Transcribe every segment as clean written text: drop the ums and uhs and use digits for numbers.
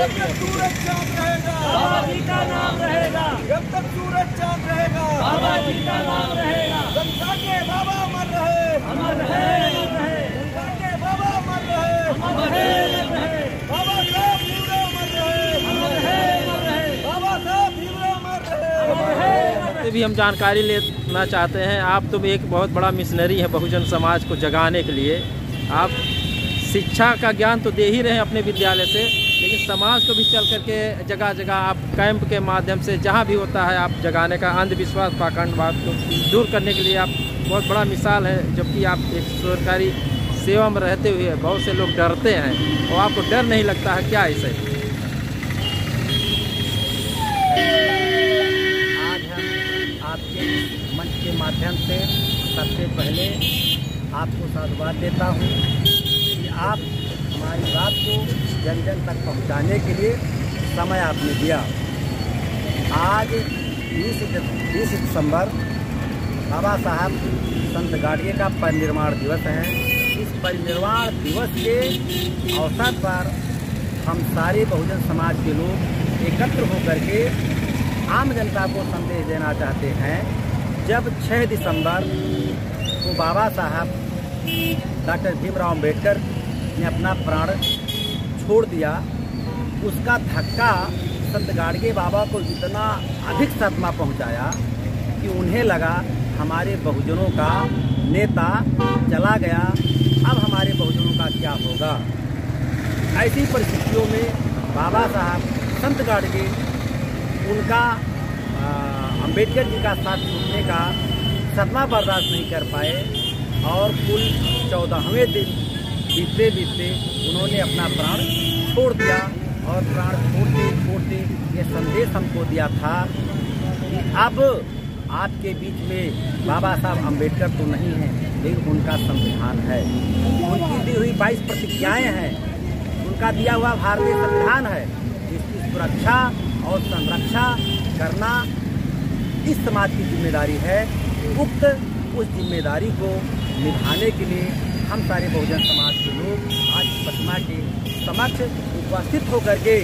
जब तक सूरज चांद रहेगा बाबा जी का नाम रहेगा, जब तक सूरज चांद रहेगा बाबा जी का नाम रहेगा। गंगा के बाबा अमर रहे, अमर रहे, अमर रहे, गंगा के बाबा अमर रहे, अमर रहे, अमर रहे, बाबा साहब भीमराव अमर रहे, अमर रहे, अमर रहे, बाबा साहब भीमराव अमर रहे। अमर रहे। से भी हम जानकारी लेना चाहते हैं। आप तो एक बहुत बड़ा मिशनरी है बहुजन समाज को जगाने के लिए। आप शिक्षा का ज्ञान तो दे ही रहे हैं अपने विद्यालय से, लेकिन समाज को भी चल करके जगह जगह आप कैंप के माध्यम से जहाँ भी होता है आप जगाने का, अंधविश्वास पाखंडवाद को दूर करने के लिए आप बहुत बड़ा मिसाल है। जबकि आप एक सरकारी सेवा में रहते हुए बहुत से लोग डरते हैं और आपको डर नहीं लगता है क्या इसे? आज हम आपके मंच के माध्यम से सबसे पहले आपको साधुवाद देता हूँ कि आप हमारी बात को जन जन तक पहुँचाने के लिए समय आपने दिया। आज 20 दिसंबर बाबा साहब संत गाडगे का परिनिर्वाण दिवस है। इस परिनिर्वाण दिवस के अवसर पर हम सारे बहुजन समाज के लोग एकत्र होकर के आम जनता को संदेश देना चाहते हैं। जब 6 दिसंबर को बाबा साहब डॉक्टर भीमराव अम्बेडकर ने अपना प्राण छोड़ दिया, उसका धक्का संत गाडगे बाबा को इतना अधिक सदमा पहुंचाया कि उन्हें लगा हमारे बहुजनों का नेता चला गया, अब हमारे बहुजनों का क्या होगा। ऐसी परिस्थितियों में बाबा साहब संत गाडगे उनका अम्बेडकर जी का साथ छूटने का सदमा बर्दाश्त नहीं कर पाए और कुल 14वें दिन बीतते बीतते उन्होंने अपना प्राण छोड़ दिया। और प्राण छोड़ते ये संदेश हमको दिया था कि अब आपके बीच में बाबा साहब अम्बेडकर तो नहीं हैं, लेकिन उनका संविधान है, उनकी दी हुई 22 प्रतिज्ञाएं हैं, उनका दिया हुआ भारतीय संविधान है, जिसकी सुरक्षा और संरक्षा करना इस समाज की जिम्मेदारी है। उस जिम्मेदारी को निभाने के लिए हम सारे बहुजन समाज के लोग आज प्रतिमा के समक्ष उपस्थित होकर के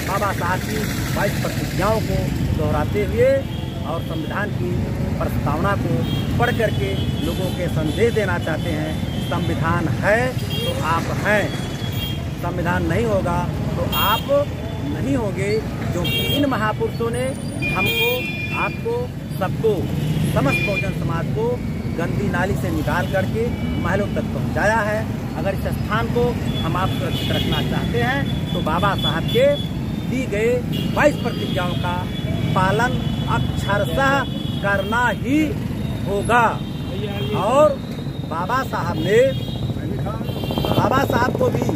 बाबा साहब की 22 प्रतिज्ञाओं को दोहराते हुए और संविधान की प्रस्तावना को पढ़ करके लोगों के संदेश देना चाहते हैं। संविधान है तो आप हैं, संविधान नहीं होगा तो आप नहीं होंगे। क्योंकि इन महापुरुषों ने हमको, आपको, सबको, समस्त बहुजन समाज को गंदी नाली से निकाल करके महलों तक पहुंचाया है। अगर इस स्थान को हम आप सुरक्षित रखना चाहते हैं तो बाबा साहब के दी गए 22 प्रतिज्ञाओं का पालन अक्षरशः करना ही होगा। और बाबा साहब को भी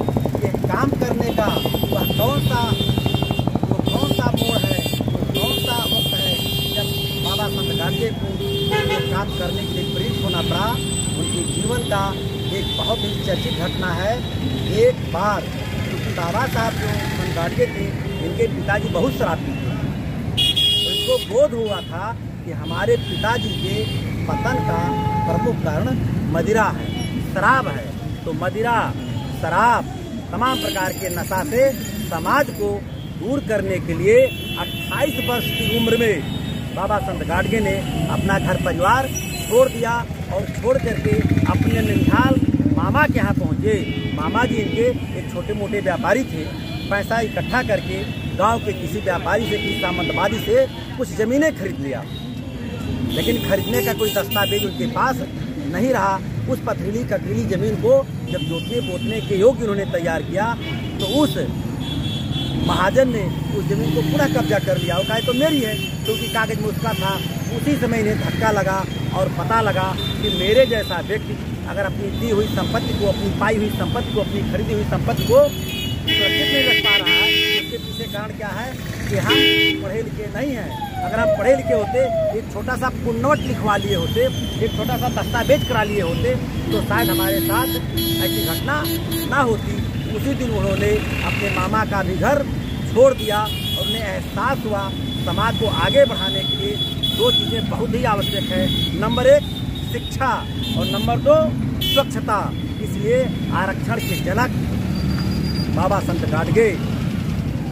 ये काम करने का वह कौन सा मोड़ है, कौन सा वक्त है जब बाबा संत गाडगे को काम करने के लिए प्रेरित होना पड़ा। उनके जीवन का एक बहुत ही चर्चित घटना है। एक बार बाबा साहब जो संत गाडगे थे, इनके पिताजी बहुत शराबी थे, तो इनको बोध हुआ था कि हमारे पिताजी के पतन का प्रमुख कारण मदिरा है, शराब है। तो मदिरा, शराब, तमाम प्रकार के नशा से समाज को दूर करने के लिए 28 वर्ष की उम्र में बाबा संत गाडगे ने अपना घर परिवार छोड़ दिया और छोड़ करके अपने ननिहाल मामा के यहाँ पहुँचे। मामा जी इनके एक छोटे मोटे व्यापारी थे। पैसा इकट्ठा करके गांव के किसी व्यापारी से, किसी सामंतवादी से कुछ ज़मीनें खरीद लिया, लेकिन खरीदने का कोई दस्तावेज उनके पास नहीं रहा। उस पथरीली कटीली ज़मीन को जब जोतने बोतने के योग्य उन्होंने तैयार किया तो उस महाजन ने उस जमीन को पूरा कब्जा कर लिया। वो कहा तो मेरी है, क्योंकि कागज में उसका था। उसी समय इन्हें धक्का लगा और पता लगा कि मेरे जैसा व्यक्ति अगर अपनी दी हुई संपत्ति को, अपनी पाई हुई संपत्ति को, अपनी खरीदी हुई संपत्ति को सुरक्षित नहीं रख पा रहा है, इसके पीछे कारण क्या है कि हम पढ़े लिखे नहीं हैं। अगर हम पढ़े लिखे होते, एक छोटा सा पुण्यवट लिखवा लिए होते, एक छोटा सा दस्तावेज करा लिए होते, तो शायद हमारे साथ ऐसी घटना ना होती। उसी दिन उन्होंने अपने मामा का भी घर छोड़ दिया और उन्हें एहसास हुआ समाज को आगे बढ़ाने के लिए 2 चीज़ें बहुत ही आवश्यक है। नंबर 1 शिक्षा और नंबर 2 स्वच्छता। इसलिए आरक्षण के जनक बाबा संत गाडगे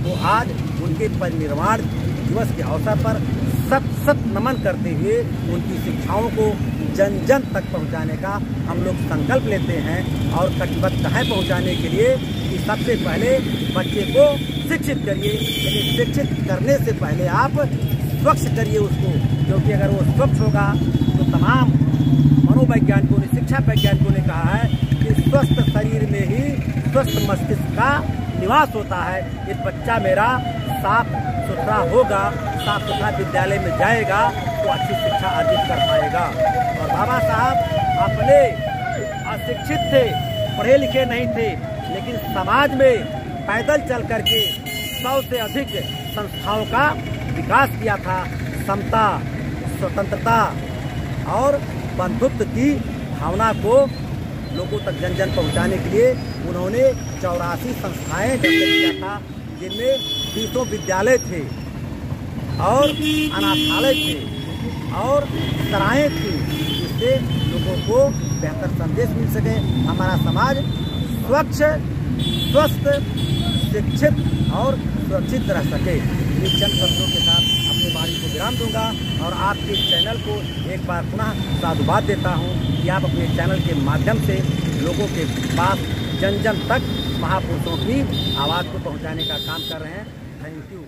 तो आज उनके परिनिर्वाण दिवस के अवसर पर सत सत नमन करते हुए उनकी शिक्षाओं को जन जन तक पहुंचाने का हम लोग संकल्प लेते हैं और कटिबद्ध हैं पहुंचाने के लिए कि सबसे पहले बच्चे को शिक्षित करिए, लेकिन शिक्षित करने से पहले आप स्वच्छ करिए उसको, क्योंकि अगर वो स्वच्छ होगा तो तमाम मनोवैज्ञानिकों ने, शिक्षा वैज्ञानिकों ने कहा है कि स्वस्थ शरीर में ही स्वस्थ मस्तिष्क का निवास होता है। ये बच्चा मेरा साफ सुथरा होगा, साफ सुथरा विद्यालय में जाएगा तो अच्छी शिक्षा अर्जित कर पाएगा। और बाबा साहब अपने अशिक्षित थे, पढ़े लिखे नहीं थे, लेकिन समाज में पैदल चल करके 100 से अधिक संस्थाओं का विकास किया था। समता, स्वतंत्रता और बंधुत्व की भावना को लोगों तक जन जन पहुँचाने के लिए उन्होंने 84 संस्थाएं गठित किया था, जिनमें 20 विद्यालय थे और अनाथालय थे और सराहें थी, जिससे लोगों को बेहतर संदेश मिल सके, हमारा समाज स्वच्छ, स्वस्थ, शिक्षित और सुरक्षित रह सके। इस चंद शब्दों के साथ अपनी वाणी को विराम दूंगा और आपके चैनल को एक बार पुनः साधुवाद देता हूं कि आप अपने चैनल के माध्यम से लोगों के पास जन जन तक महापुरुषों की आवाज़ को पहुंचाने का काम कर रहे हैं। Thank you.